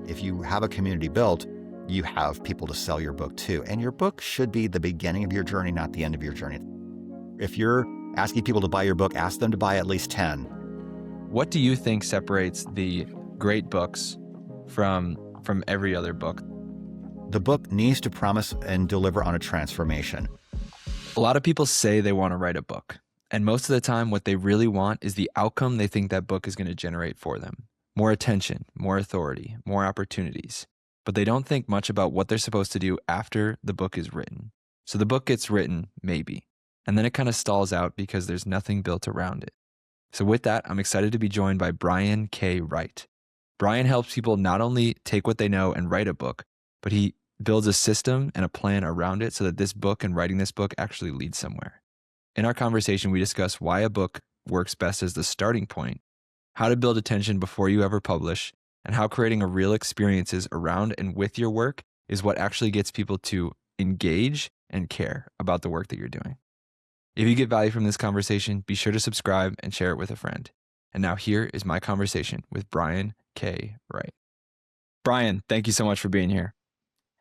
if you have a community built, you have people to sell your book to. And your book should be the beginning of your journey, not the end of your journey. If you're asking people to buy your book, ask them to buy at least 10. What do you think separates the great books from every other book? The book needs to promise and deliver on a transformation. A lot of people say they want to write a book. And most of the time, what they really want is the outcome they think that book is going to generate for them. More attention, more authority, more opportunities. But they don't think much about what they're supposed to do after the book is written. So the book gets written, maybe. And then it kind of stalls out because there's nothing built around it. So with that, I'm excited to be joined by Brian K. Wright. Brian helps people not only take what they know and write a book, but he builds a system and a plan around it so that this book and writing this book actually leads somewhere. In our conversation, we discuss why a book works best as the starting point, how to build attention before you ever publish, and how creating a real experiences around and with your work is what actually gets people to engage and care about the work that you're doing. If you get value from this conversation, be sure to subscribe and share it with a friend. And now here is my conversation with Brian K. Wright. Brian, thank you so much for being here.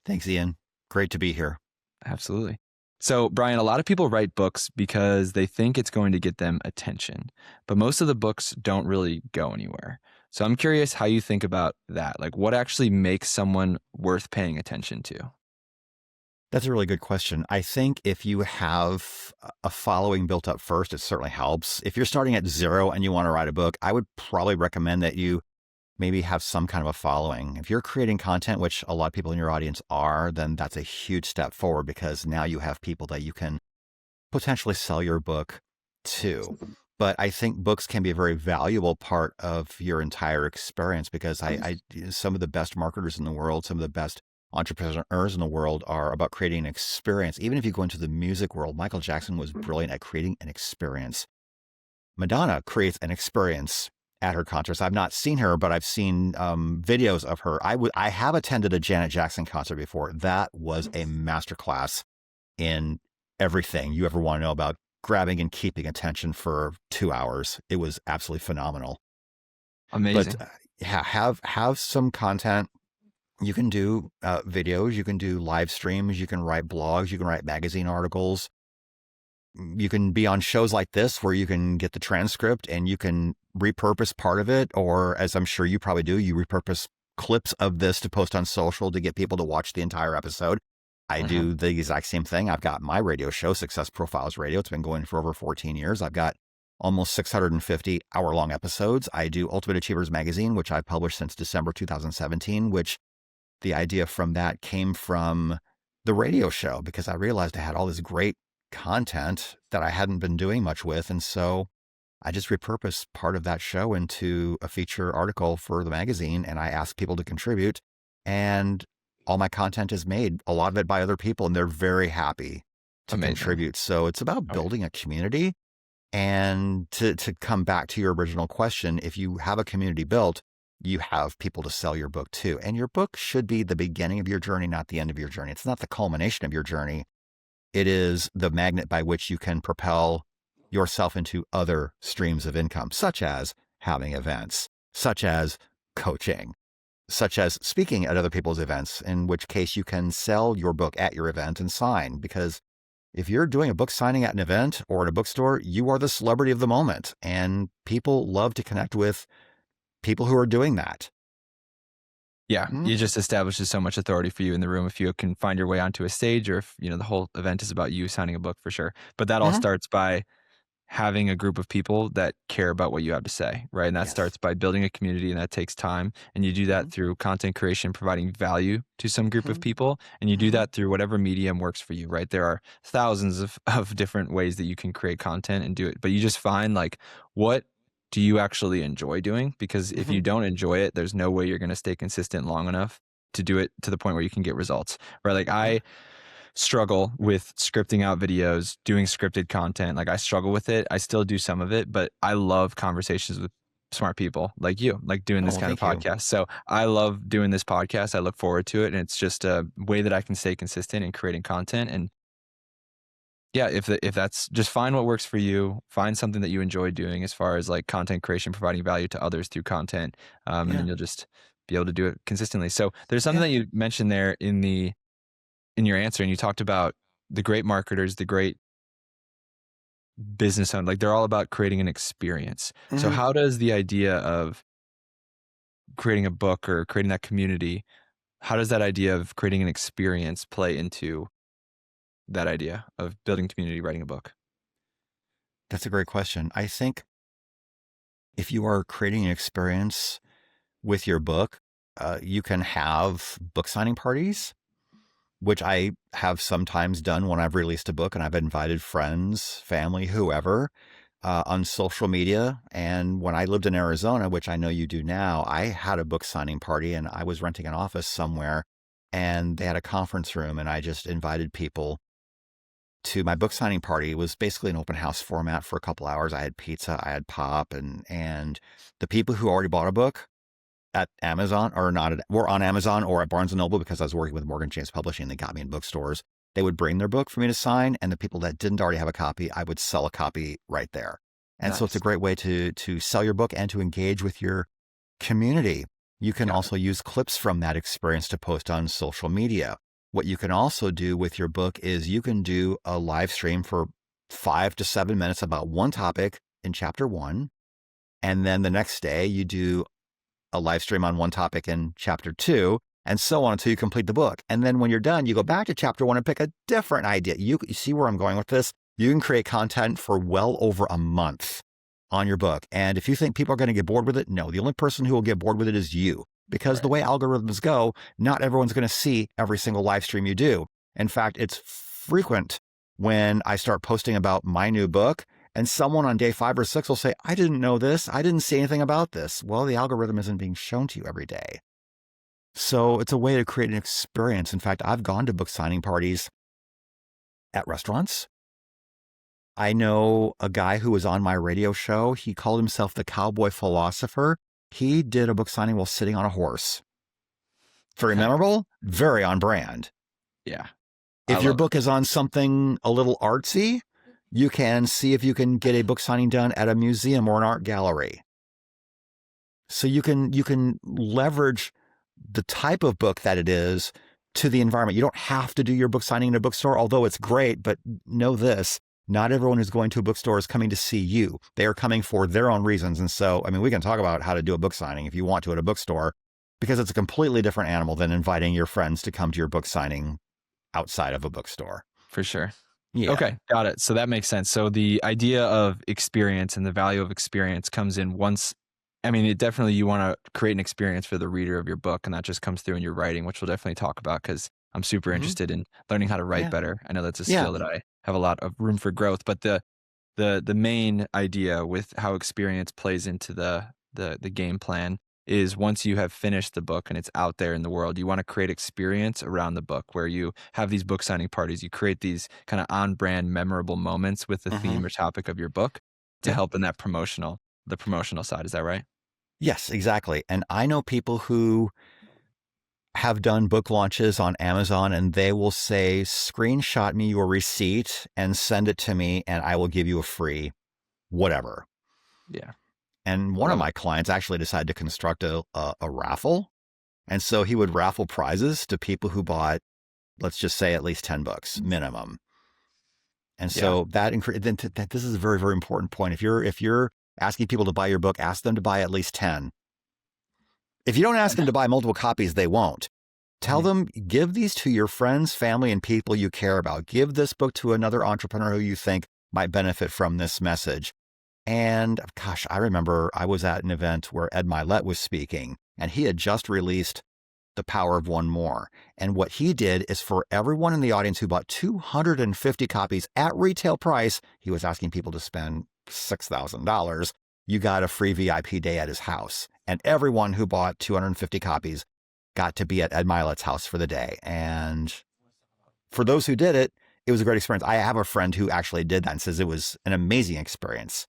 Thanks, Ian. Great to be here. Absolutely. So, Brian, a lot of people write books because they think it's going to get them attention, but most of the books don't really go anywhere. So I'm curious how you think about that. Like, what actually makes someone worth paying attention to? That's a really good question. I think if you have a following built up first, it certainly helps. If you're starting at zero and you want to write a book, I would probably recommend that you maybe have some kind of a following. If you're creating content, which a lot of people in your audience are, then that's a huge step forward because now you have people that you can potentially sell your book to. But I think books can be a very valuable part of your entire experience because some of the best marketers in the world, some of the best entrepreneurs in the world are about creating an experience. Even if you go into the music world, Michael Jackson was brilliant at creating an experience. Madonna creates an experience at her concerts. I've not seen her, but I've seen videos of her. I have attended a Janet Jackson concert before. That was a masterclass in everything you ever want to know about grabbing and keeping attention for 2 hours. It was absolutely phenomenal. Amazing. But have some content. You can do videos, you can do live streams, you can write blogs, you can write magazine articles. You can be on shows like this where you can get the transcript and you can repurpose part of it, or as I'm sure you probably do, you repurpose clips of this to post on social to get people to watch the entire episode. I do the exact same thing. I've got my radio show, Success Profiles Radio. It's been going for over 14 years. I've got almost 650 hour-long episodes. I do Ultimate Achievers Magazine, which I've published since December 2017, which the idea from that came from the radio show because I realized I had all this great content that I hadn't been doing much with. And so I just repurposed part of that show into a feature article for the magazine. And I asked people to contribute, and all my content is made, a lot of it by other people, and they're very happy to contribute. So it's about building a community. And to come back to your original question, if you have a community built, you have people to sell your book to. And your book should be the beginning of your journey, not the end of your journey. It's not the culmination of your journey. It is the magnet by which you can propel yourself into other streams of income, such as having events, such as coaching, such as speaking at other people's events, in which case you can sell your book at your event and sign. Because if you're doing a book signing at an event or at a bookstore, you are the celebrity of the moment. And people love to connect with people who are doing that. Yeah, you just establishes so much authority for you in the room if you can find your way onto a stage, or if the whole event is about you signing a book, for sure. But that all starts by having a group of people that care about what you have to say, right? And that starts by building a community, and that takes time. And you do that through content creation, providing value to some group of people. And you do that through whatever medium works for you, right? There are thousands of different ways that you can create content and do it. But you just find, like, what do you actually enjoy doing? Because if you don't enjoy it, there's no way you're going to stay consistent long enough to do it to the point where you can get results, right? Like, I struggle with scripting out videos, doing scripted content. Like, I struggle with it. I still do some of it, but I love conversations with smart people like you, like doing this kind of podcast. So I love doing this podcast. I look forward to it. And it's just a way that I can stay consistent in creating content. And yeah, if that's, just find what works for you, find something that you enjoy doing as far as like content creation, providing value to others through content. And then you'll just be able to do it consistently. So there's something Yeah. that you mentioned there in your answer, and you talked about the great marketers, the great business owners, like they're all about creating an experience. So Mhm. how does the idea of creating a book or creating that community, how does that idea of creating an experience play into that idea of building community, writing a book? That's a great question. I think if you are creating an experience with your book, you can have book signing parties, which I have sometimes done when I've released a book and I've invited friends, family, whoever, on social media. And when I lived in Arizona, which I know you do now, I had a book signing party and I was renting an office somewhere and they had a conference room and I just invited people to my book signing party. It was basically an open house format for a couple hours. I had pizza, I had pop, and the people who already bought a book at Amazon or not were on Amazon or at Barnes and Noble because I was working with Morgan James Publishing. They got me in bookstores. They would bring their book for me to sign, and the people that didn't already have a copy, I would sell a copy right there. And so it's a Nice. great way to sell your book and to engage with your community. You can Got it. also use clips from that experience to post on social media. What you can also do with your book is you can do a live stream for 5 to 7 minutes about one topic in chapter 1. And then the next day you do a live stream on one topic in chapter 2, and so on until you complete the book. And then when you're done, you go back to chapter 1 and pick a different idea. You see where I'm going with this? You can create content for well over a month on your book. And if you think people are going to get bored with it, no, the only person who will get bored with it is you. Because the Right. way algorithms go, not everyone's going to see every single live stream you do. In fact, it's frequent when I start posting about my new book and someone on day 5 or 6 will say, I didn't know this. I didn't see anything about this. Well, the algorithm isn't being shown to you every day. So it's a way to create an experience. In fact, I've gone to book signing parties at restaurants. I know a guy who was on my radio show. He called himself the cowboy philosopher. He did a book signing while sitting on a horse. Very memorable, very on brand. Yeah. I If your love it. book is on something a little artsy, you can see if you can get a book signing done at a museum or an art gallery. So you can leverage the type of book that it is to the environment. You don't have to do your book signing in a bookstore, although it's great, but know this, not everyone who's going to a bookstore is coming to see you. They are coming for their own reasons. And so, I mean, we can talk about how to do a book signing if you want to at a bookstore, because it's a completely different animal than inviting your friends to come to your book signing outside of a bookstore. For sure. Yeah. Okay, got it. So that makes sense. So the idea of experience and the value of experience comes in once. I mean, it definitely, you want to create an experience for the reader of your book, and that just comes through in your writing, which we'll definitely talk about because I'm super Mm-hmm. interested in learning how to write Yeah. better. I know that's a Yeah. skill that I have a lot of room for growth. But the main idea with how experience plays into the game plan is once you have finished the book and it's out there in the world, you want to create experience around the book where you have these book signing parties. You create these kind of on brand memorable moments with the Mm-hmm. theme or topic of your book to Yeah. help in that the promotional side. Is that right? Yes, exactly. And I know people who have done book launches on Amazon and they will say, screenshot me your receipt and send it to me and I will give you a free whatever. Yeah. And I one of love it. my clients actually decided to construct a raffle. And so he would raffle prizes to people who bought, let's just say, at least 10 books minimum. And Yeah. so that this is a very, very important point. If you're asking people to buy your book, ask them to buy at least 10. If you don't ask them to buy multiple copies, they won't. Tell them, give these to your friends, family, and people you care about. Give this book to another entrepreneur who you think might benefit from this message. And gosh, I remember I was at an event where Ed Milet was speaking, and he had just released The Power of One More. And what he did is for everyone in the audience who bought 250 copies at retail price, he was asking people to spend $6,000. You got a free VIP day at his house. And everyone who bought 250 copies got to be at Ed Milet's house for the day. And for those who did it, it was a great experience. I have a friend who actually did that and says it was an amazing experience.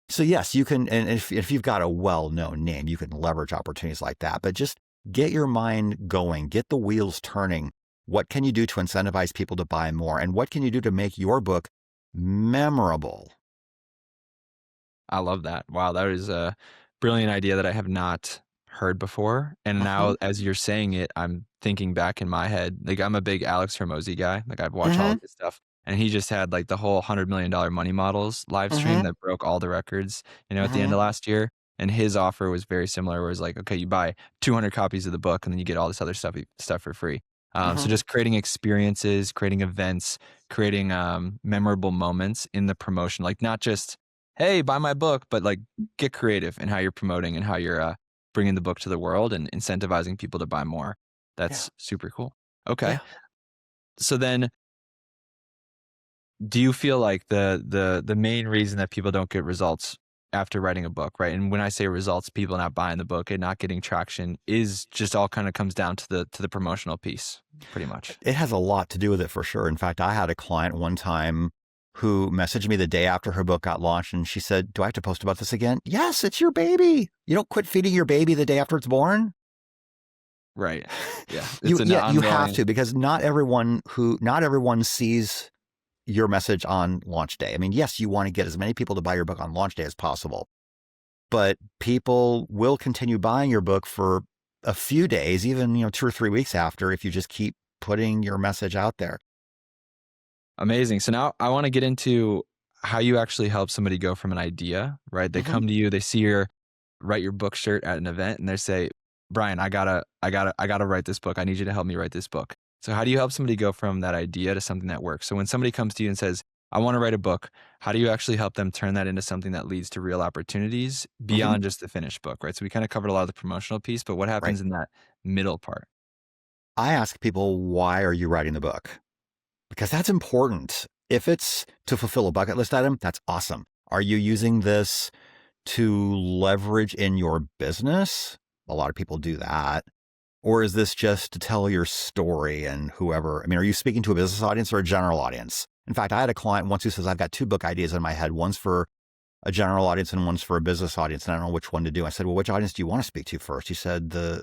So yes, you can, and if you've got a well-known name, you can leverage opportunities like that, but just get your mind going, get the wheels turning. What can you do to incentivize people to buy more? And what can you do to make your book memorable? I love that. Wow, that is a brilliant idea that I have not heard before. And Mm-hmm. now as you're saying it, I'm thinking back in my head. Like I'm a big Alex Hormozy guy. Like I've watched all Mm-hmm. of his stuff. And he just had like the whole $100 million money models live stream Mm-hmm. that broke all the records, at the Mm-hmm. end of last year. And his offer was very similar, where it's like, okay, you buy 200 copies of the book and then you get all this other stuff for free. So Mm-hmm. just creating experiences, creating events, creating memorable moments in the promotion, like not just, hey, buy my book, but like get creative in how you're promoting and how you're bringing the book to the world and incentivizing people to buy more. Yeah. That's super cool. Okay. Yeah. So then do you feel like the main reason that people don't get results after writing a book, right? And when I say results, people not buying the book and not getting traction is just all kind of comes down to the promotional piece, pretty much. It has a lot to do with it for sure. In fact, I had a client one time who messaged me the day after her book got launched, and she said, "Do I have to post about this again?" Yes, it's your baby. You don't quit feeding your baby the day after it's born. Right. Yeah. You It's an yeah, you have ongoing. to, because not everyone sees your message on launch day. I mean, yes, you want to get as many people to buy your book on launch day as possible, but people will continue buying your book for a few days, even 2 or 3 weeks after, if you just keep putting your message out there. Amazing. So now I want to get into how you actually help somebody go from an idea, right? They Mm-hmm. come to you, they see your write your book shirt at an event and they say, "Brian, I gotta write this book. I need you to help me write this book." So how do you help somebody go from that idea to something that works? So when somebody comes to you and says, "I want to write a book," how do you actually help them turn that into something that leads to real opportunities Mm-hmm. beyond just the finished book, right? So we kind of covered a lot of the promotional piece, but what Right. happens in that middle part? I ask people, why are you writing the book? Because that's important. If it's to fulfill a bucket list item, that's awesome. Are you using this to leverage in your business? A lot of people do that. Or is this just to tell your story and whoever? I mean, are you speaking to a business audience or a general audience? In fact, I had a client once who says, I've got 2 book ideas in my head. One's for a general audience and one's for a business audience, and I don't know which one to do. I said, well, which audience do you want to speak to first? He said, the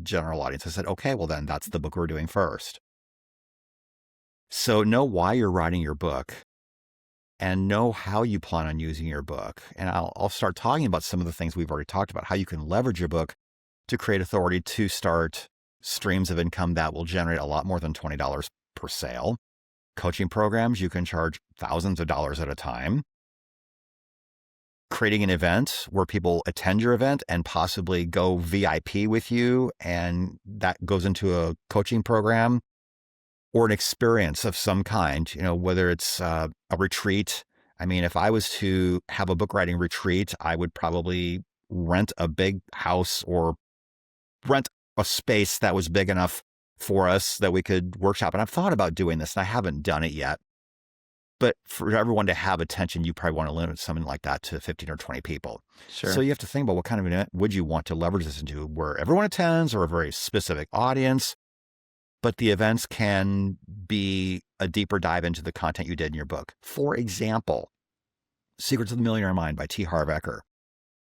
general audience. I said, okay, well then that's the book we're doing first. So know why you're writing your book and know how you plan on using your book. And I'll start talking about some of the things we've already talked about, how you can leverage your book to create authority to start streams of income that will generate a lot more than $20 per sale. Coaching programs, you can charge thousands of dollars at a time. Creating an event where people attend your event and possibly go VIP with you, and that goes into a coaching program or an experience of some kind, whether it's a retreat. I mean, if I was to have a book writing retreat, I would probably rent a big house or rent a space that was big enough for us that we could workshop. And I've thought about doing this and I haven't done it yet. But for everyone to have attention, you probably want to limit something like that to 15 or 20 people. Sure. So you have to think about what kind of event would you want to leverage this into, where everyone attends or a very specific audience. But the events can be a deeper dive into the content you did in your book. For example, Secrets of the Millionaire Mind by T. Harv Eker.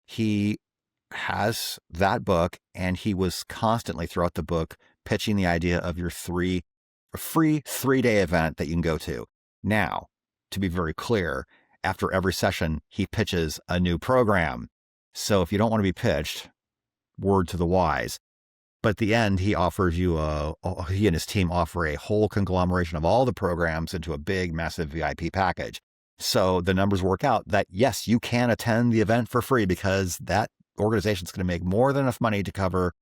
He has that book, and he was constantly throughout the book pitching the idea of your free 3-day event that you can go to. Now, to be very clear, after every session, he pitches a new program. So if you don't want to be pitched, word to the wise. But at the end, he offers you he and his team offer a whole conglomeration of all the programs into a big, massive VIP package. So the numbers work out that, yes, you can attend the event for free because that organization is going to make more than enough money to cover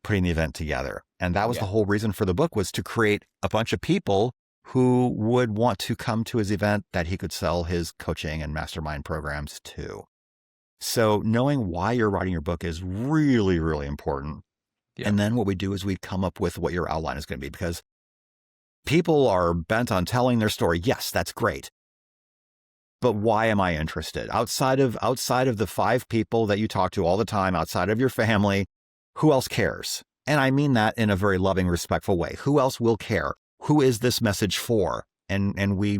putting the event together. And that was the whole reason for the book, was to create a bunch of people who would want to come to his event that he could sell his coaching and mastermind programs to. So knowing why you're writing your book is really, really important. Yeah. And then what we do is we come up with what your outline is going to be, because people are bent on telling their story. Yes, that's great. But why am I interested? Outside of the 5 people that you talk to all the time, outside of your family, who else cares? And I mean that in a very loving, respectful way. Who else will care? Who is this message for? And we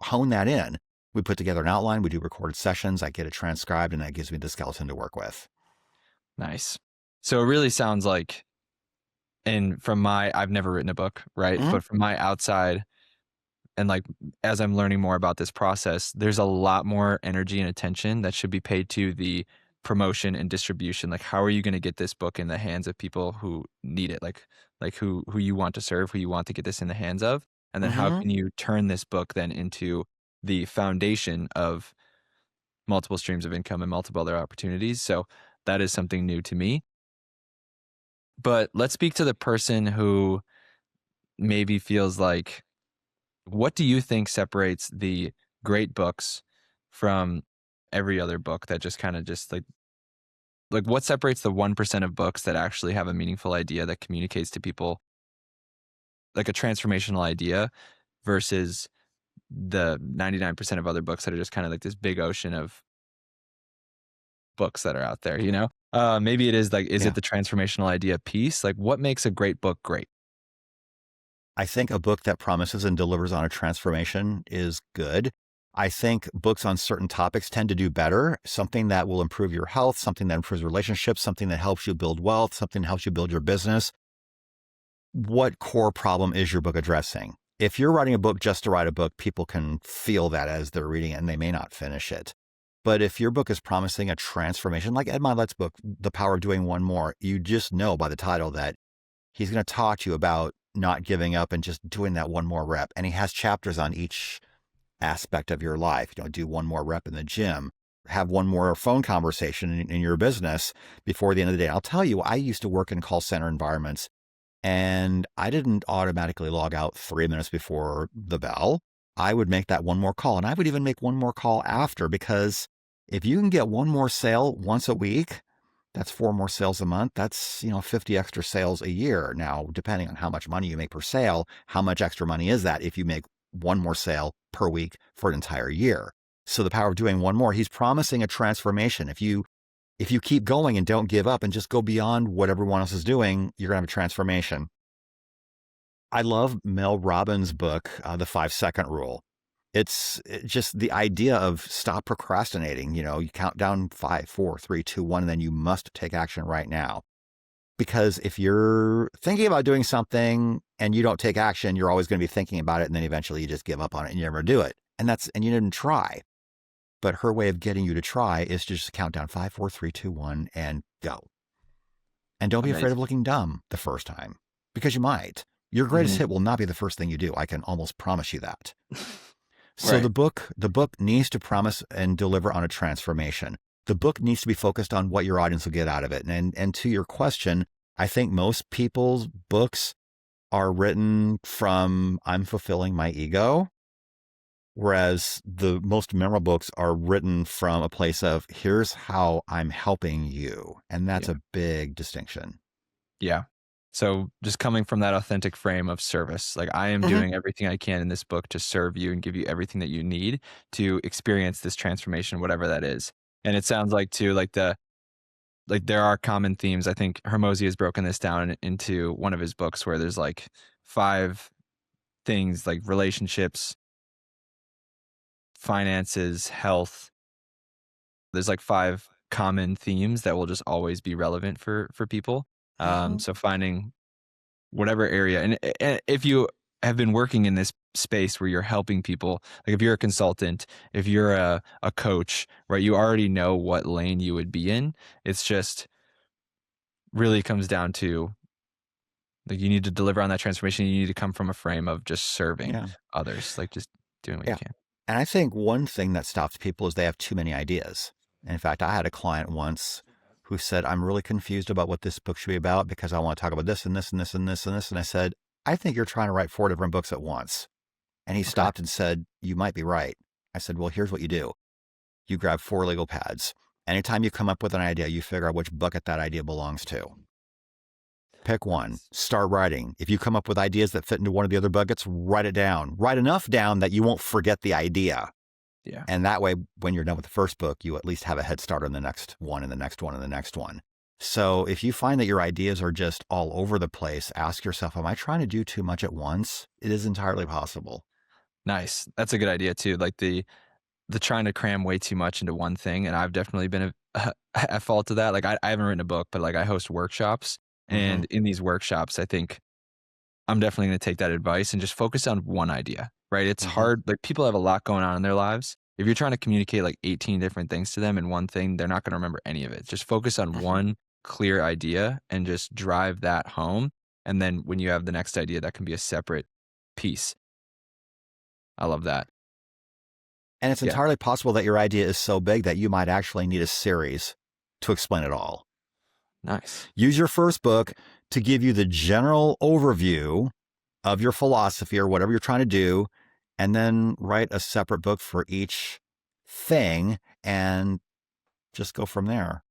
hone that in. We put together an outline. We do recorded sessions. I get it transcribed, and that gives me the skeleton to work with. Nice. So it really sounds like, and I've never written a book, right? Mm-hmm. But from my outside, and like as I'm learning more about this process, there's a lot more energy and attention that should be paid to the promotion and distribution. Like, how are you going to get this book in the hands of people who need it? Like who you want to serve, who you want to get this in the hands of, and then how Hmm. can you turn this book then into the foundation of multiple streams of income and multiple other opportunities. So that is something new to me. But let's speak to the person who maybe feels like, what do you think separates the great books from every other book that just kind of just like what separates the 1% of books that actually have a meaningful idea that communicates to people, like a transformational idea, versus the 99% of other books that are just kind of like this big ocean of books that are out there, you know? Maybe it is like, is it Yeah. the transformational idea piece? Like, what makes a great book great? I think a book that promises and delivers on a transformation is good. I think books on certain topics tend to do better. Something that will improve your health, something that improves relationships, something that helps you build wealth, something that helps you build your business. What core problem is your book addressing? If you're writing a book just to write a book, people can feel that as they're reading it and they may not finish it. But if your book is promising a transformation, like Ed Milet's book, The Power of Doing One More, you just know by the title that he's going to talk to you about not giving up and just doing that one more rep. And he has chapters on each aspect of your life. Do one more rep in the gym, have one more phone conversation in your business before the end of the day. I'll tell you, I used to work in call center environments and I didn't automatically log out 3 minutes before the bell. I would make that one more call, and I would even make one more call after, because if you can get one more sale once a week, that's 4 more sales a month. That's, 50 extra sales a year. Now, depending on how much money you make per sale, how much extra money is that if you make one more sale per week for an entire year? So the power of doing one more, he's promising a transformation. If you keep going and don't give up and just go beyond what everyone else is doing, you're going to have a transformation. I love Mel Robbins' book, The 5-Second Rule. It's just the idea of stop procrastinating. You count down 5, 4, 3, 2, 1, and then you must take action right now. Because if you're thinking about doing something and you don't take action, you're always going to be thinking about it. And then eventually you just give up on it and you never do it. And you didn't try. But her way of getting you to try is to just count down 5, 4, 3, 2, 1 and go. And don't be afraid of Amazing. looking dumb the first time, because you might. Your greatest Mhm. hit will not be the first thing you do. I can almost promise you that. So Right. the book needs to promise and deliver on a transformation. The book needs to be focused on what your audience will get out of it. And to your question, I think most people's books are written from I'm fulfilling my ego, whereas the most memorable books are written from a place of here's how I'm helping you. And that's Yeah. a big distinction. Yeah. So just coming from that authentic frame of service, like I am Mhm. doing everything I can in this book to serve you and give you everything that you need to experience this transformation, whatever that is. And it sounds like too, like there are common themes. I think Hermosi has broken this down into one of his books where there's like 5 things, like relationships, finances, health. There's like 5 common themes that will just always be relevant for people. Mhm. So finding whatever area, and if you have been working in this space where you're helping people, like if you're a consultant, if you're a coach, right, you already know what lane you would be in. It's just really comes down to, like, you need to deliver on that transformation. You need to come from a frame of just serving Yeah. others, like just doing what you Yeah. can. And I think one thing that stops people is they have too many ideas. In fact, I had a client once who said, I'm really confused about what this book should be about because I want to talk about this and this and this and this and this. And I said, I think you're trying to write 4 different books at once. And he Okay. stopped and said, you might be right. I said, well, here's what you do. You grab 4 legal pads. Anytime you come up with an idea, you figure out which bucket that idea belongs to. Pick one, Nice. start writing. If you come up with ideas that fit into one of the other buckets, write it down. Write enough down that you won't forget the idea. Yeah. And that way, when you're done with the first book, you at least have a head start on the next one and the next one and the next one. So if you find that your ideas are just all over the place, ask yourself, am I trying to do too much at once? It is entirely possible. Nice. That's a good idea too. Like the trying to cram way too much into one thing, and I've definitely been at fault of that. Like I haven't written a book, but like I host workshops, Mm-hmm. and in these workshops, I think I'm definitely going to take that advice and just focus on one idea. Right? It's Mm-hmm. hard. Like people have a lot going on in their lives, If you're trying to communicate like 18 different things to them in one thing, they're not going to remember any of it. Just focus on Mhm. one clear idea and just drive that home. And then when you have the next idea, that can be a separate piece. I love that. And it's Yeah. entirely possible that your idea is so big that you might actually need a series to explain it all. Nice. Use your first book to give you the general overview of your philosophy or whatever you're trying to do, and then write a separate book for each thing and just go from there.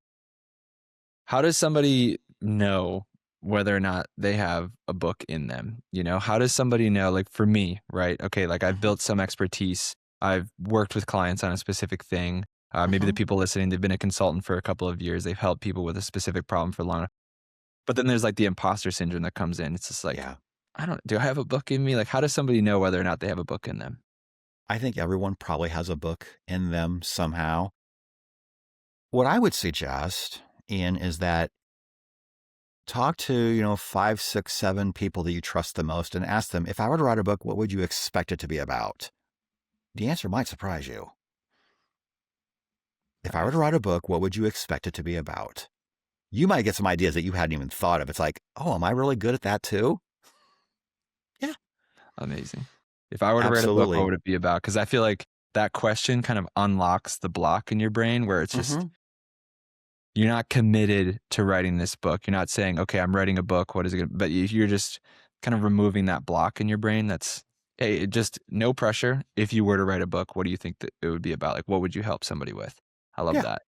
How does somebody know whether or not they have a book in them? You know, how does somebody know, like for me, right? Okay, like I've Mhm. built some expertise. I've worked with clients on a specific thing. Maybe the Mhm. people listening, they've been a consultant for a couple of years. They've helped people with a specific problem for long. But then there's like the imposter syndrome that comes in. It's just like, Yeah. do I have a book in me? Like, how does somebody know whether or not they have a book in them? I think everyone probably has a book in them somehow. What I would suggest, Ian, is that talk to, 5, 6, 7 people that you trust the most and ask them, if I were to write a book, what would you expect it to be about? The answer might surprise you. If I were to Nice. write a book, what would you expect it to be about? You might get some ideas that you hadn't even thought of. It's like, oh, am I really good at that too? Yeah, Amazing. If I were to write a book, what absolutely. would it be about? Because I feel like that question kind of unlocks the block in your brain where it's just, Hmm. you're not committed to writing this book. You're not saying, okay, I'm writing a book. What is it gonna, but you're just kind of removing that block in your brain. That's, hey, just no pressure. If you were to write a book, what do you think that it would be about? Like, what would you help somebody with? I love Yeah. that.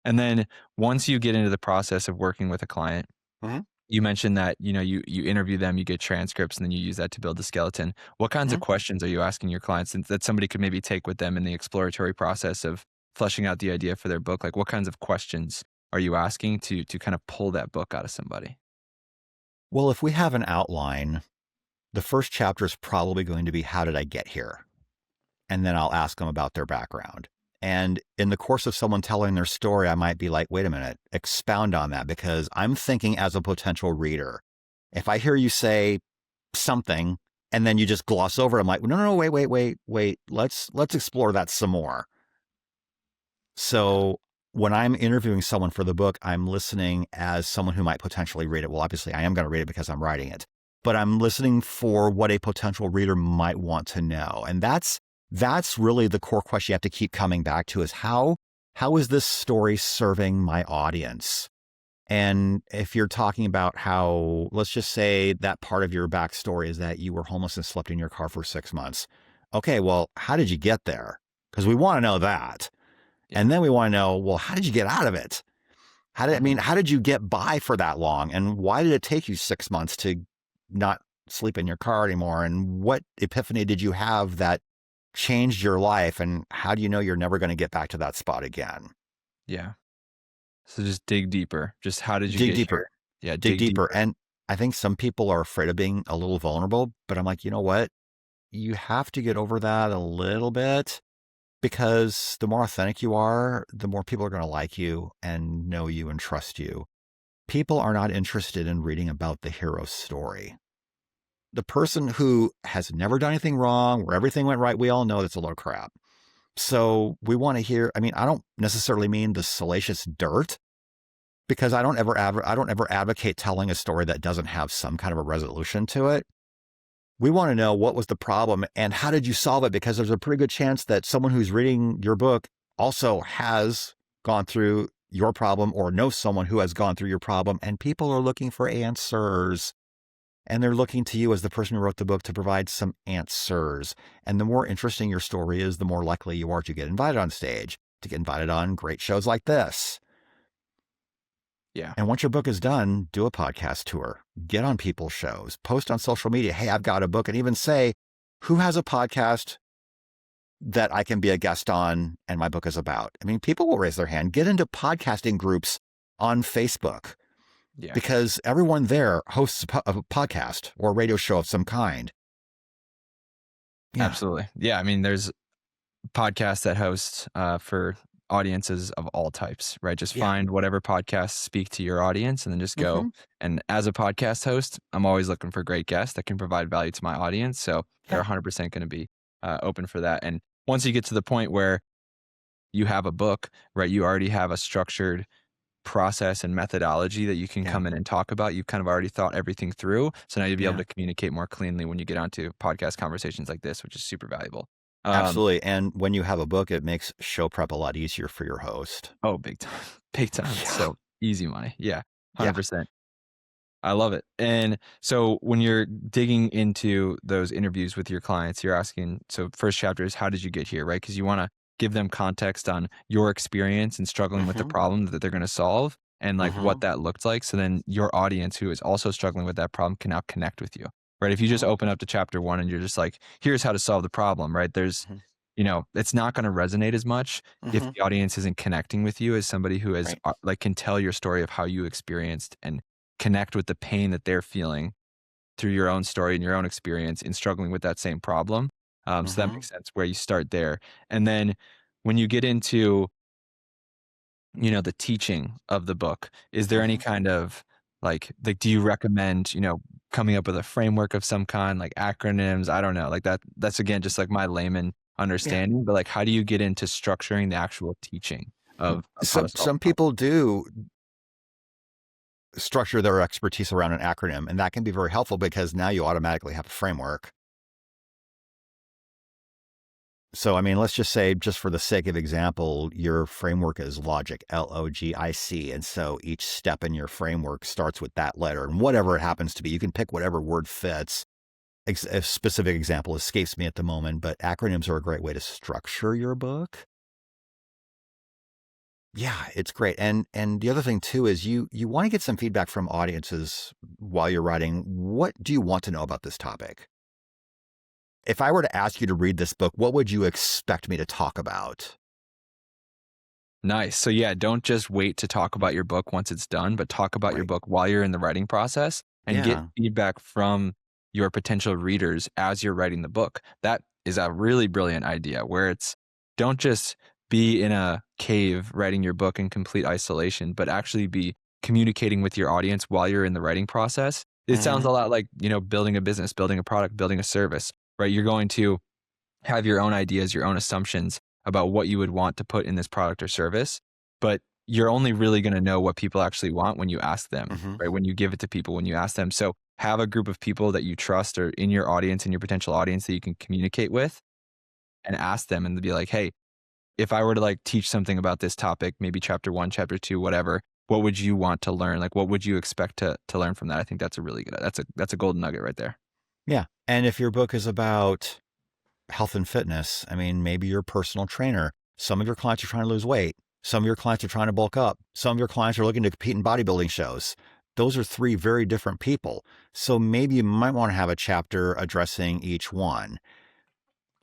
And then once you get into the process of working with a client, Hmm. you mentioned that, you interview them, you get transcripts, and then you use that to build the skeleton. What kinds of Hmm. questions are you asking your clients that somebody could maybe take with them in the exploratory process of fleshing out the idea for their book? Like, what kinds of questions are you asking to kind of pull that book out of somebody? Well, if we have an outline, the first chapter is probably going to be, how did I get here? And then I'll ask them about their background. And in the course of someone telling their story, I might be like, wait a minute, expound on that, because I'm thinking as a potential reader. If I hear you say something and then you just gloss over it, I'm like, no, no, no, wait. Let's explore that some more. Yeah. So when I'm interviewing someone for the book, I'm listening as someone who might potentially read it. Well, obviously, I am going to read it because I'm writing it, but I'm listening for what a potential reader might want to know. And that's really the core question you have to keep coming back to, is how is this story serving my audience? And if you're talking about how, let's just say that part of your backstory is that you were homeless and slept in your car for 6 months. Okay, well, how did you get there? Because we want to know that. Yeah. And then we want to know, well, how did you get out of it? Mhm. How did you get by for that long? And why did it take you 6 months to not sleep in your car anymore? And what epiphany did you have that changed your life? And how do you know you're never going to get back to that spot again? Yeah. So just dig deeper. Just how did you Dig get deeper, here? Yeah, dig dig deeper. deeper. And I think some people are afraid of being a little vulnerable, but I'm like, you know what? You have to get over that a little bit, because the more authentic you are, the more people are going to like you and know you and trust you. People are not interested in reading about the hero's story. The person who has never done anything wrong, where everything went right, we all know that's a load of crap. So we want to hear, I mean, I don't necessarily mean the salacious dirt, because I don't ever advocate telling a story that doesn't have some kind of a resolution to it. We want to know, what was the problem and how did you solve it? Because there's a pretty good chance that someone who's reading your book also has gone through your problem or knows someone who has gone through your problem, and people are looking for answers. And they're looking to you as the person who wrote the book to provide some answers. And the more interesting your story is, the more likely you are to get invited on stage, to get invited on great shows like this. Yeah. And once your book is done, do a podcast tour, get on people's shows, post on social media, hey, I've got a book, and even say, who has a podcast that I can be a guest on and my book is about? I mean, people will raise their hand. Get into podcasting groups on Facebook, Yeah. because everyone there hosts a podcast or a radio show of some kind. Yeah. Absolutely. Yeah. I mean, there's podcasts that host for audiences of all types, right? Just Yeah. find whatever podcasts speak to your audience and then just go. Mm-hmm. And as a podcast host, I'm always looking for great guests that can provide value to my audience. So they're Yeah. 100% going to be open for that. And once you get to the point where you have a book, right? You already have a structured process and methodology that you can Yeah. come in and talk about. You've kind of already thought everything through. So now you'll be able Yeah. to communicate more cleanly when you get onto podcast conversations like this, which is super valuable. Absolutely. And when you have a book, it makes show prep a lot easier for your host. Oh, big time. Big time. Yeah. So easy money. Yeah. Yeah. 100%. I love it. And so when you're digging into those interviews with your clients, you're asking, so first chapter is how did you get here, right? Because you want to give them context on your experience and struggling with the Mm-hmm. problem that they're going to solve and like Mm-hmm. what that looked like. So then your audience who is also struggling with that problem can now connect with you, right? If you just Mm-hmm. open up to chapter 1 and you're just like, here's how to solve the problem, right? There's, it's not going to resonate as much if Mm-hmm. the audience isn't connecting with you as somebody who is Right. like can tell your story of how you experienced and connect with the pain that they're feeling through your own story and your own experience in struggling with that same problem. So that Mm-hmm. makes sense where you start there. And then when you get into, the teaching of the book, is there any Mm-hmm. kind of do you recommend, coming up with a framework of some kind, like acronyms? I don't know, like that's again, just like my layman Yeah. understanding, but like, how do you get into structuring the actual teaching of how to solve Some the problem? people do structure their expertise around an acronym, and that can be very helpful because now you automatically have a framework. So, I mean, let's just say, just for the sake of example, your framework is logic, LOGIC. And so each step in your framework starts with that letter, and whatever it happens to be, you can pick whatever word fits. A specific example escapes me at the moment, but acronyms are a great way to structure your book. Yeah, it's great. And the other thing too is you want to get some feedback from audiences while you're writing. What do you want to know about this topic? If I were to ask you to read this book, what would you expect me to talk about? Nice. So yeah, don't just wait to talk about your book once it's done, but talk about your Right. book while you're in the writing process and get Yeah. feedback from your potential readers as you're writing the book. That is a really brilliant idea where it's don't just be in a cave writing your book in complete isolation, but actually be communicating with your audience while you're in the writing process. It sounds Mm-hmm. a lot like, building a business, building a product, building a service, right? You're going to have your own ideas, your own assumptions about what you would want to put in this product or service, but you're only really going to know what people actually want when you ask them, Mm-hmm. right? When you give it to people, when you ask them. So have a group of people that you trust or in your audience and your potential audience that you can communicate with and ask them and be like, hey, if I were to like teach something about this topic, maybe chapter 1, chapter 2, whatever, what would you want to learn? Like, what would you expect to learn from that? I think that's a really good, that's a golden nugget right there. Yeah. And if your book is about health and fitness, I mean, maybe you're a personal trainer. Some of your clients are trying to lose weight. Some of your clients are trying to bulk up. Some of your clients are looking to compete in bodybuilding shows. Those are three very different people. So maybe you might want to have a chapter addressing each one.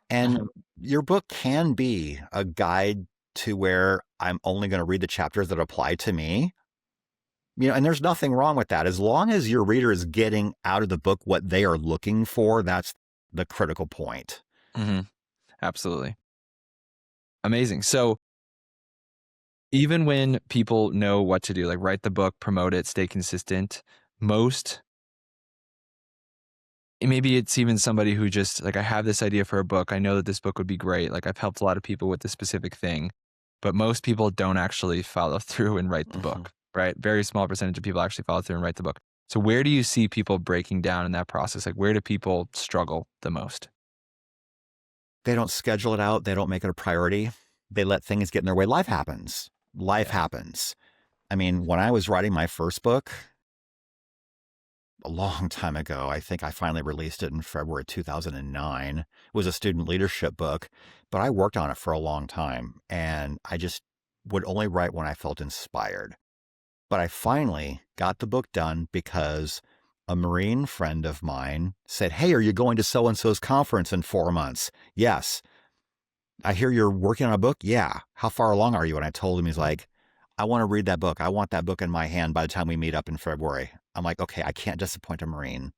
And your book can be a guide to where I'm only going to read the chapters that apply to me. And there's nothing wrong with that. As long as your reader is getting out of the book what they are looking for, that's the critical point. Mm-hmm. Absolutely. Amazing. So even when people know what to do, like write the book, promote it, stay consistent, maybe it's even somebody who just like, I have this idea for a book. I know that this book would be great. Like I've helped a lot of people with this specific thing, but most people don't actually follow through and write the Mm-hmm. book, right? Very small percentage of people actually follow through and write the book. So where do you see people breaking down in that process? Like where do people struggle the most? They don't schedule it out. They don't make it a priority. They let things get in their way. Life happens. Life Yeah. happens. I mean, when I was writing my first book a long time ago, I think I finally released it in February 2009. It was a student leadership book, but I worked on it for a long time and I just would only write when I felt inspired. But I finally got the book done because a Marine friend of mine said, "Hey, are you going to so-and-so's conference in 4 months?" "Yes." "I hear you're working on a book?" "Yeah." "How far along are you?" And I told him, he's like, "I want to read that book. I want that book in my hand by the time we meet up in February." I'm like, okay, I can't disappoint a Marine.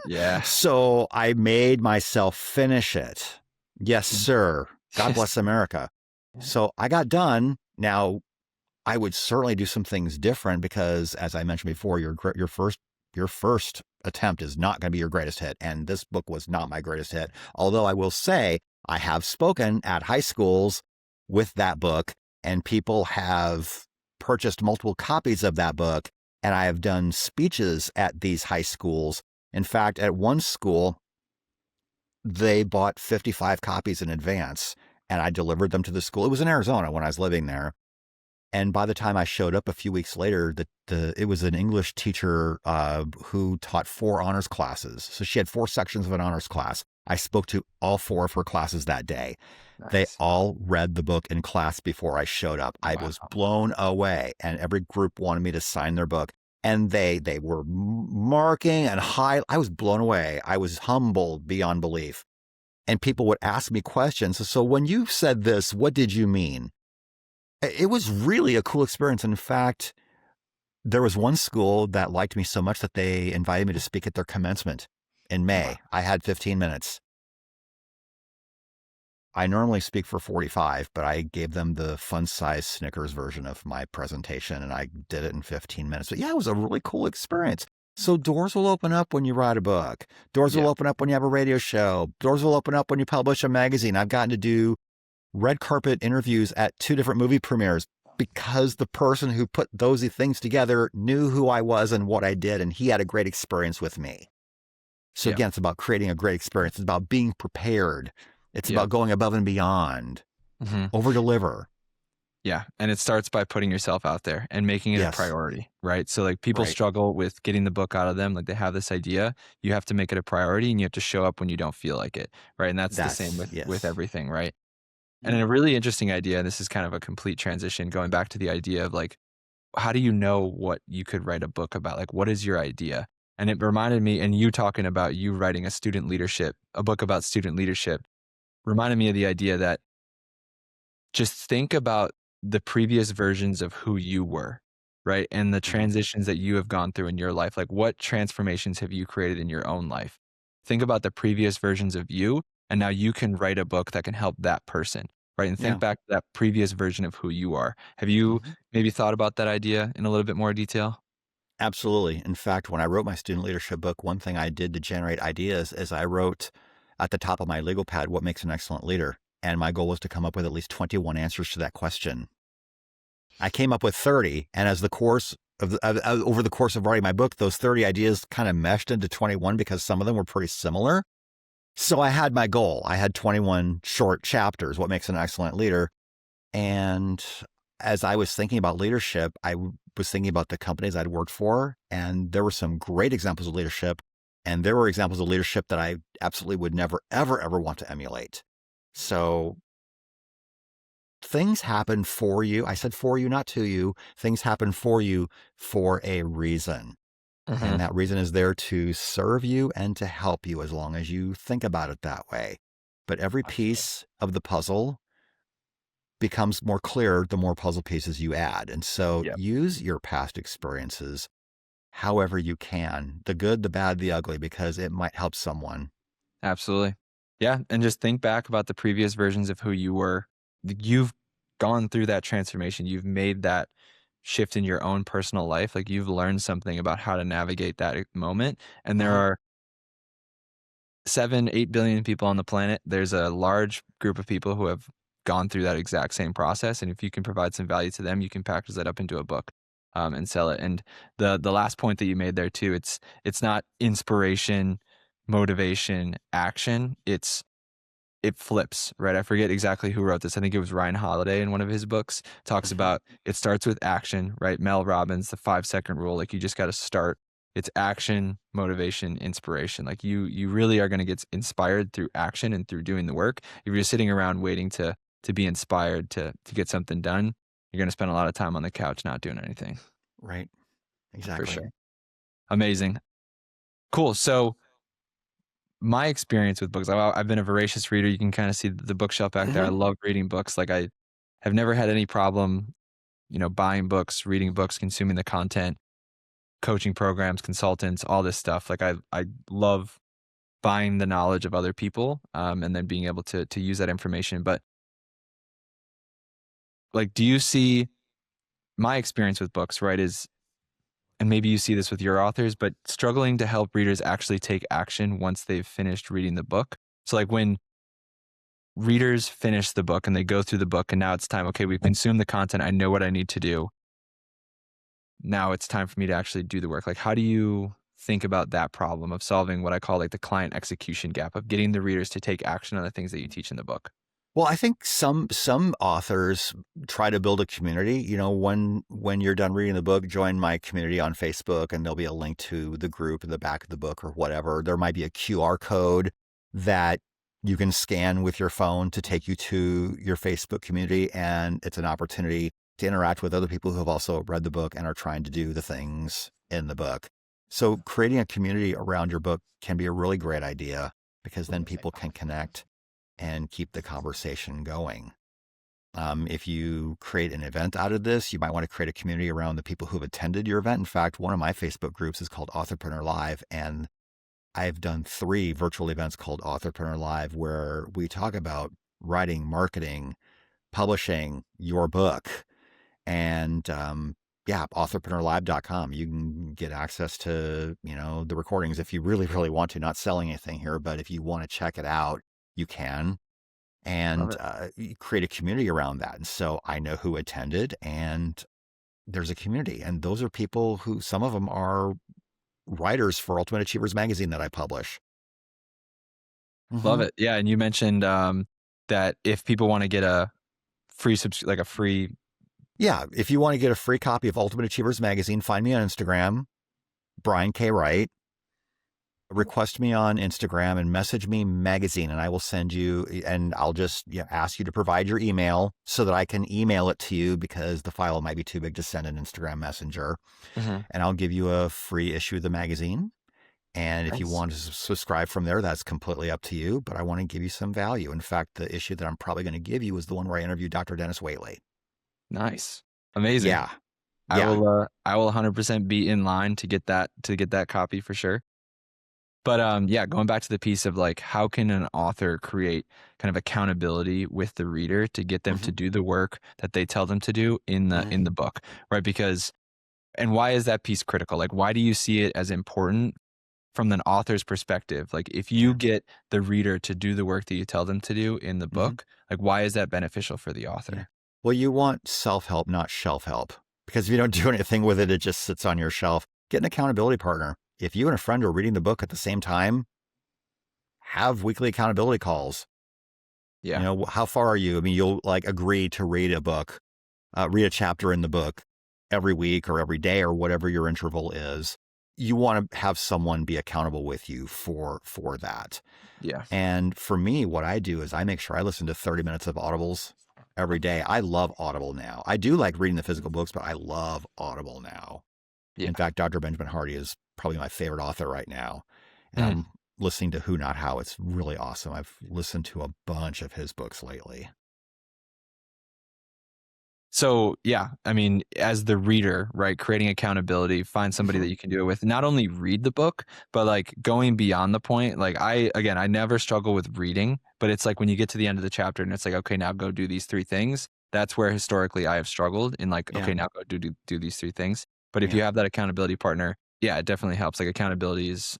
Yeah. So I made myself finish it. Yes, sir. God bless America. So I got done. Now, I would certainly do some things different because, as I mentioned before, your first attempt is not going to be your greatest hit, and this book was not my greatest hit. Although I will say, I have spoken at high schools with that book, and people have purchased multiple copies of that book. And I have done speeches at these high schools. In fact, at one school, they bought 55 copies in advance, and I delivered them to the school. It was in Arizona when I was living there. And by the time I showed up a few weeks later, it was an English teacher who taught 4 honors classes. So she had 4 sections of an honors class. I spoke to all 4 of her classes that day. Nice. They all read the book in class before I showed up. I was blown away, and every group wanted me to sign their book. And they were marking and I was blown away. I was humbled beyond belief. And people would ask me questions. So when you said this, what did you mean? It was really a cool experience. In fact, there was one school that liked me so much that they invited me to speak at their commencement in May. Wow. I had 15 minutes. I normally speak for 45, but I gave them the fun-size Snickers version of my presentation, and I did it in 15 minutes. But yeah, it was a really cool experience. So doors will open up when you write a book. Doors will open up when you have a radio show. Doors will open up when you publish a magazine. I've gotten to do red carpet interviews at 2 different movie premieres because the person who put those things together knew who I was and what I did, and he had a great experience with me. So again, it's about creating a great experience. It's about being prepared. It's about going above and beyond, over deliver. Yeah. And it starts by putting yourself out there and making it a priority, right? So like people struggle with getting the book out of them. Like they have this idea, you have to make it a priority, and you have to show up when you don't feel like it, right? And that's the same with everything, right? And a really interesting idea, and this is kind of a complete transition, going back to the idea of like, how do you know what you could write a book about? Like, what is your idea? And it reminded me, and you talking about you writing a book about student leadership, reminded me of the idea that just think about the previous versions of who you were, right? And the transitions that you have gone through in your life. Like, what transformations have you created in your own life? Think about the previous versions of you, and now you can write a book that can help that person, right? And think back to that previous version of who you are. Have you maybe thought about that idea in a little bit more detail? Absolutely. In fact, when I wrote my student leadership book, one thing I did to generate ideas is I wrote at the top of my legal pad, what makes an excellent leader? And my goal was to come up with at least 21 answers to that question. I came up with 30, and as the course of over the course of writing my book, those 30 ideas kind of meshed into 21 because some of them were pretty similar. So I had my goal. I had 21 short chapters, what makes an excellent leader. And as I was thinking about leadership, I was thinking about the companies I'd worked for, and there were some great examples of leadership. And there were examples of leadership that I absolutely would never, ever, ever want to emulate. So things happen for you. I said for you, not to you. Things happen for you for a reason. And that reason is there to serve you and to help you as long as you think about it that way. But every piece of the puzzle becomes more clear the more puzzle pieces you add. And so use your past experiences however you can, the good, the bad, the ugly, because it might help someone. Absolutely. Yeah. And just think back about the previous versions of who you were. You've gone through that transformation. You've made that shift in your own personal life. Like you've learned something about how to navigate that moment. And there are 7-8 billion people on the planet. There's a large group of people who have gone through that exact same process. And if you can provide some value to them, you can package that up into a book. And sell it. And the last point that you made there too, it's not inspiration, motivation, action. It flips, right? I forget exactly who wrote this. I think it was Ryan Holiday in one of his books. Talks about it starts with action, right? Mel Robbins, the 5-second rule. Like you just got to start. It's action, motivation, inspiration. Like you really are going to get inspired through action and through doing the work. If you're sitting around waiting to be inspired to get something done, you're going to spend a lot of time on the couch not doing anything. Right. Exactly. For sure. Amazing. Cool. So my experience with books, I've been a voracious reader. You can kind of see the bookshelf back there. I love reading books. Like I have never had any problem, buying books, reading books, consuming the content, coaching programs, consultants, all this stuff. Like I love buying the knowledge of other people and then being able to use that information. But like, do you see my experience with books, right, and maybe you see this with your authors, but struggling to help readers actually take action once they've finished reading the book. So like when readers finish the book and they go through the book and now it's time, okay, we've consumed the content. I know what I need to do. Now it's time for me to actually do the work. Like, how do you think about that problem of solving what I call like the client execution gap of getting the readers to take action on the things that you teach in the book? Well, I think some authors try to build a community. You know, when you're done reading the book, join my community on Facebook, and there'll be a link to the group in the back of the book or whatever. There might be a QR code that you can scan with your phone to take you to your Facebook community, and it's an opportunity to interact with other people who have also read the book and are trying to do the things in the book. So creating a community around your book can be a really great idea, because then people can connect and keep the conversation going. If you create an event out of this, you might want to create a community around the people who've attended your event. In fact, one of my Facebook groups is called Authorpreneur Live, and I've done 3 virtual events called Authorpreneur Live where we talk about writing, marketing, publishing your book. And yeah, authorpreneurlive.com. You can get access to, you know, the recordings if you really, really want to. Not selling anything here, but if you want to check it out, you can. And you create a community around that. And so I know who attended, and there's a community. And those are people who, some of them are writers for Ultimate Achievers magazine that I publish. Love it. Yeah. And you mentioned that if people want to get a free Yeah, if you want to get a free copy of Ultimate Achievers magazine, find me on Instagram, Brian K. Wright. Request me on Instagram and message me magazine, and I will send you, and I'll just ask you to provide your email so that I can email it to you, because the file might be too big to send an Instagram messenger. And I'll give you a free issue of the magazine. And if you want to subscribe from there, that's completely up to you, but I want to give you some value. In fact, the issue that I'm probably going to give you is the one where I interviewed Dr. Dennis Whaley. Nice. Amazing. Yeah. I will 100% be in line to get that copy for sure. But yeah, going back to the piece of like, how can an author create kind of accountability with the reader to get them to do the work that they tell them to do in the book, right? Because, and why is that piece critical? Like, why do you see it as important from an author's perspective? Like, if you get the reader to do the work that you tell them to do in the book, like, why is that beneficial for the author? Yeah. Well, you want self-help, not shelf help, because if you don't do anything with it, it just sits on your shelf. Get an accountability partner. If you and a friend are reading the book at the same time, have weekly accountability calls. Yeah. You know, how far are you? I mean, you'll like agree to read a book, read a chapter in the book every week or every day or whatever your interval is. You want to have someone be accountable with you for that. Yeah. And for me, what I do is I make sure I listen to 30 minutes of Audibles every day. I love Audible now. I do like reading the physical books, but I love Audible now. Yeah. In fact, Dr. Benjamin Hardy is probably my favorite author right now. And I'm listening to Who Not How. It's really awesome. I've listened to a bunch of his books lately. So yeah, I mean, as the reader, right, creating accountability, find somebody that you can do it with. Not only read the book, but like going beyond the point. Like I never struggle with reading, but it's like when you get to the end of the chapter and it's like, okay, now go do these 3 things. That's where historically I have struggled in like, okay, now go do these 3 things. But if you have that accountability partner, yeah, it definitely helps. Like accountability is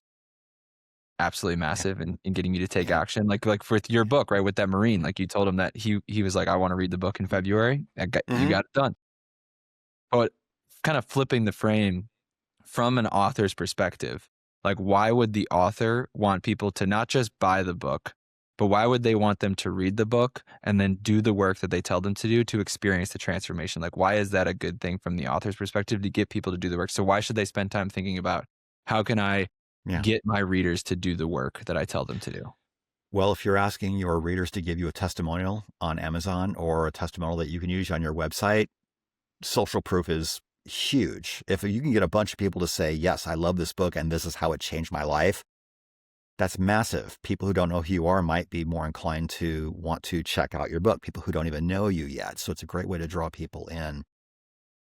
absolutely massive in getting you to take action. Like for your book, right, with that Marine, like you told him that he was like, I want to read the book in February. You got it done. But kind of flipping the frame from an author's perspective, like why would the author want people to not just buy the book, but why would they want them to read the book and then do the work that they tell them to do to experience the transformation? Like, why is that a good thing from the author's perspective to get people to do the work? So why should they spend time thinking about how can I get my readers to do the work that I tell them to do? Well, if you're asking your readers to give you a testimonial on Amazon or a testimonial that you can use on your website, social proof is huge. If you can get a bunch of people to say, yes, I love this book and this is how it changed my life, that's massive. People who don't know who you are might be more inclined to want to check out your book, people who don't even know you yet. So it's a great way to draw people in.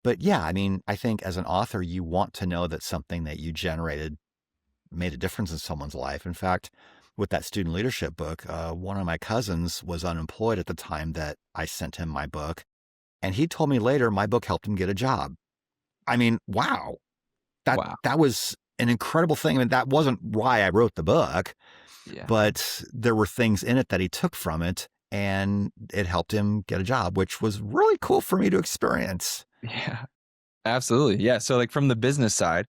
But yeah, I mean, I think as an author, you want to know that something that you generated made a difference in someone's life. In fact, with that student leadership book, one of my cousins was unemployed at the time that I sent him my book. And he told me later my book helped him get a job. I mean, wow. That was an incredible thing. I mean, that wasn't why I wrote the book, but there were things in it that he took from it and it helped him get a job, which was really cool for me to experience. Yeah, absolutely. Yeah. So like from the business side,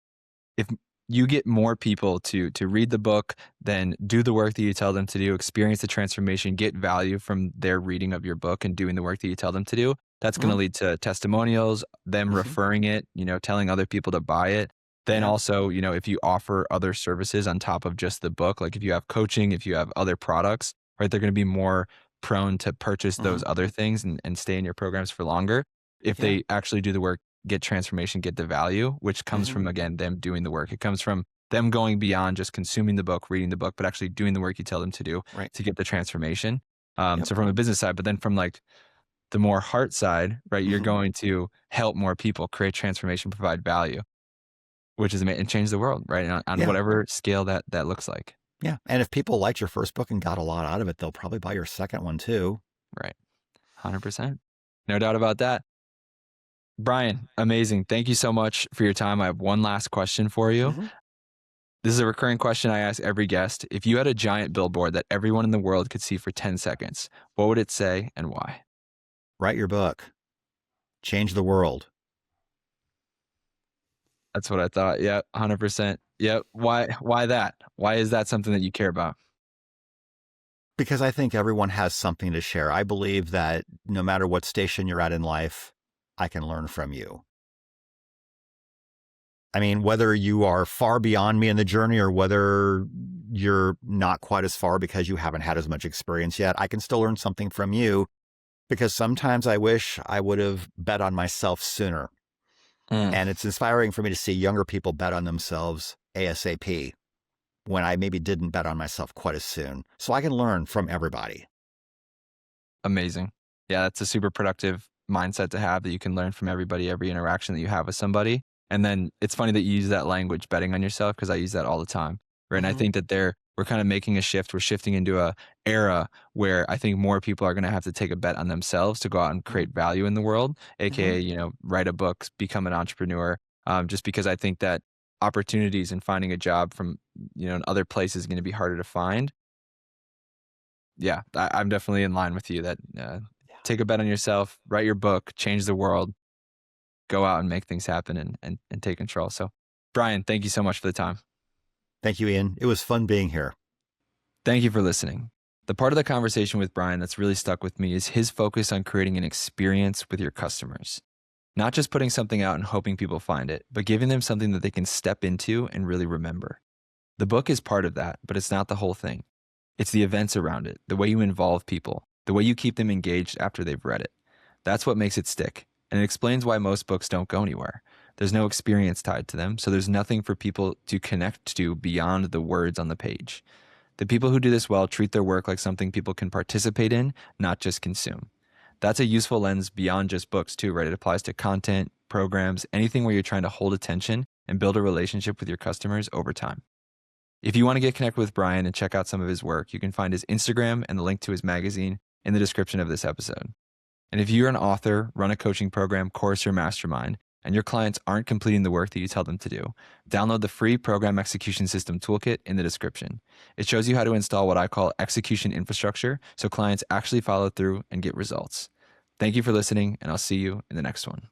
if you get more people to read the book, then do the work that you tell them to do, experience the transformation, get value from their reading of your book and doing the work that you tell them to do, that's going to Mhm. lead to testimonials, them Mhm. referring it, telling other people to buy it. Then Yeah. also, if you offer other services on top of just the book, like if you have coaching, if you have other products, right, they're going to be more prone to purchase those Mhm. other things and stay in your programs for longer if Yeah. they actually do the work, get transformation, get the value, which comes Mhm. from, again, them doing the work. It comes from them going beyond just consuming the book, reading the book, but actually doing the work you tell them to do Right. to get the transformation. Yep. So from a business side, but then from like the more heart side, right, you're Mhm. going to help more people create transformation, provide value, which is and change the world, right? On Yeah. whatever scale that looks like. Yeah. And if people liked your first book and got a lot out of it, they'll probably buy your second one too. Right. 100%. No doubt about that. Brian, amazing. Thank you so much for your time. I have one last question for you. Mhm. This is a recurring question I ask every guest. If you had a giant billboard that everyone in the world could see for 10 seconds, what would it say and why? Write your book. Change the world. That's what I thought. Yeah, 100%. Yep. Why that? Why is that something that you care about? Because I think everyone has something to share. I believe that no matter what station you're at in life, I can learn from you. I mean, whether you are far beyond me in the journey or whether you're not quite as far because you haven't had as much experience yet, I can still learn something from you because sometimes I wish I would have bet on myself sooner. Mm, And it's inspiring for me to see younger people bet on themselves ASAP when I maybe didn't bet on myself quite as soon. So I can learn from everybody. amazing. Yeah, that's a super productive mindset to have, that you can learn from everybody, every interaction that you have with somebody. And then it's funny that you use that language, betting on yourself, because I use that all the time. Right. And I Mhm. think that we're kind of making a shift. We're shifting into a era where I think more people are going to have to take a bet on themselves to go out and Mhm. create value in the world, Mhm. aka, write a book, become an entrepreneur. Just because I think that opportunities and finding a job from, in other places is going to be harder to find. Yeah, I'm definitely in line with you that Yeah. take a bet on yourself, write your book, change the world, go out and make things happen and take control. So, Brian, thank you so much for the time. Thank you, Ian. It was fun being here. Thank you for listening. The part of the conversation with Brian that's really stuck with me is his focus on creating an experience with your customers. Not just putting something out and hoping people find it, but giving them something that they can step into and really remember. The book is part of that, but it's not the whole thing. It's the events around it, the way you involve people, the way you keep them engaged after they've read it. That's what makes it stick. And it explains why most books don't go anywhere. There's no experience tied to them, so there's nothing for people to connect to beyond the words on the page. The people who do this well treat their work like something people can participate in, not just consume. That's a useful lens beyond just books, too, right? It applies to content, programs, anything where you're trying to hold attention and build a relationship with your customers over time. If you want to get connected with Brian and check out some of his work, you can find his Instagram and the link to his magazine in the description of this episode. And if you're an author, run a coaching program, course, or mastermind, and your clients aren't completing the work that you tell them to do, download the free Program Execution System Toolkit in the description. It shows you how to install what I call execution infrastructure so clients actually follow through and get results. Thank you for listening, and I'll see you in the next one.